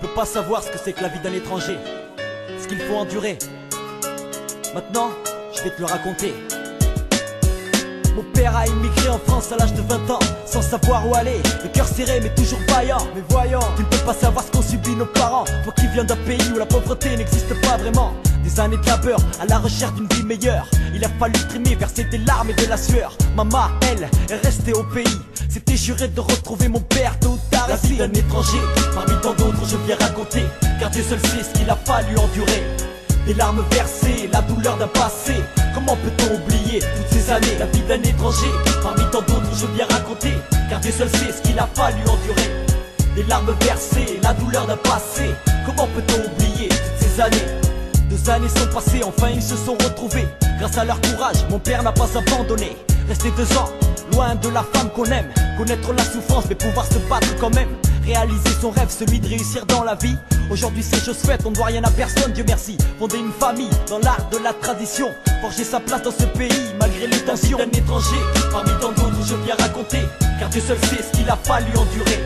peux pas savoir ce que c'est que la vie d'un étranger, ce qu'il faut endurer. Maintenant, je vais te le raconter. Mon père a immigré en France à l'âge de 20 ans, sans savoir où aller, le cœur serré mais toujours vaillant. Mais voyons, tu ne peux pas savoir ce qu'ont subi nos parents, toi qui viens d'un pays où la pauvreté n'existe pas vraiment. Des années de labeur à la recherche d'une vie meilleure, il a fallu trimer, verser des larmes et de la sueur. Maman, elle, est restée au pays, s'était juré de retrouver mon père tôt ou tard. La vie d'un étranger, parmi tant d'autres je viens raconter, car Dieu seul sait ce qu'il a fallu endurer. Des larmes versées, la douleur d'un passé, comment peut-on oublier toutes ces années? La vie d'un étranger, parmi tant d'autres je viens raconter, car Dieu seul sait ce qu'il a fallu endurer. Des larmes versées, la douleur d'un passé, comment peut-on oublier toutes ces années? 2 années sont passées, enfin ils se sont retrouvés. Grâce à leur courage, mon père n'a pas abandonné. Resté 2 ans, loin de la femme qu'on aime, connaître la souffrance mais pouvoir se battre quand même. Réaliser son rêve, celui de réussir dans la vie. Aujourd'hui c'est chose faite, on ne doit rien à personne, Dieu merci. Fonder une famille dans l'art de la tradition, forger sa place dans ce pays malgré les tensions. D'un étranger, parmi tant d'autres je viens raconter, car Dieu seul sait ce qu'il a fallu endurer.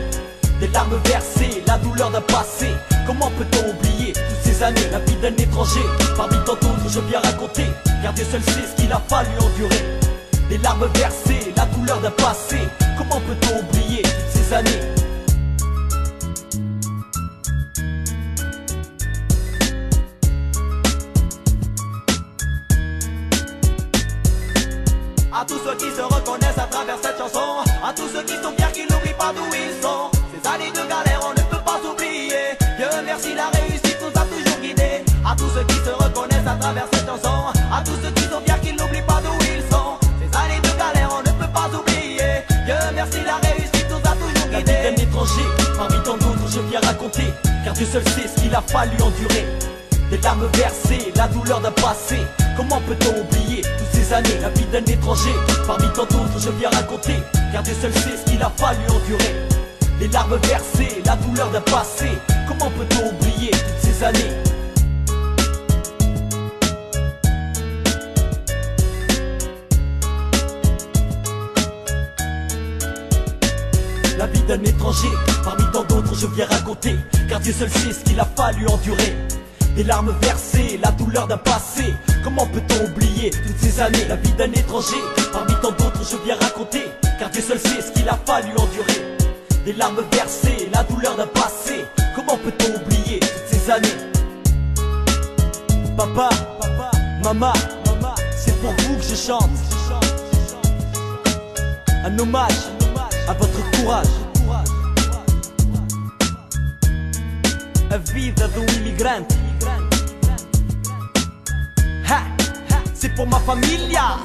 Des larmes versées, la douleur d'un passé, comment peut-on oublier toutes ces années? La vie d'un étranger, parmi tant d'autres je viens raconter, car Dieu seul sait ce qu'il a fallu endurer. Des larmes versées, la douleur d'un passé, comment peut-on oublier toutes ces années? À tous ceux qui se reconnaissent à travers cette chanson, à tous ceux qui sont fiers qu'ils n'oublient pas d'où ils sont. Ces années de galère on ne peut pas s'oublier, Dieu merci la réussite nous a toujours guidés. À tous ceux qui se reconnaissent à travers cette chanson, à tous ceux qui sont fiers qu'ils n'oublient pas d'où ils sont. Ces années de galère on ne peut pas oublier, Dieu merci la réussite nous a toujours guidés. La vie d'un étranger, parmi tant d'autres je viens raconter, car Dieu seul sait ce qu'il a fallu endurer. Des larmes versées, la douleur d'un passé, comment peut-on oublier toutes ces années? La vie d'un étranger, parmi tant d'autres je viens raconter, car Dieu seul sait ce qu'il a fallu endurer. Des larmes versées, la douleur d'un passé, comment peut-on oublier toutes ces années? La vie d'un étranger, parmi tant d'autres je viens raconter, car Dieu seul sait ce qu'il a fallu endurer. Des larmes versées, la douleur d'un passé, comment peut-on oublier toutes ces années? La vie d'un étranger, parmi tant d'autres je viens raconter, car Dieu seul sait ce qu'il a fallu endurer. Des larmes versées, la douleur d'un passé, comment peut-on oublier toutes ces années? Papa, maman, c'est pour vous que je chante. Un hommage à votre courage. A vida de imigrante. Ha, c'est pour ma familia.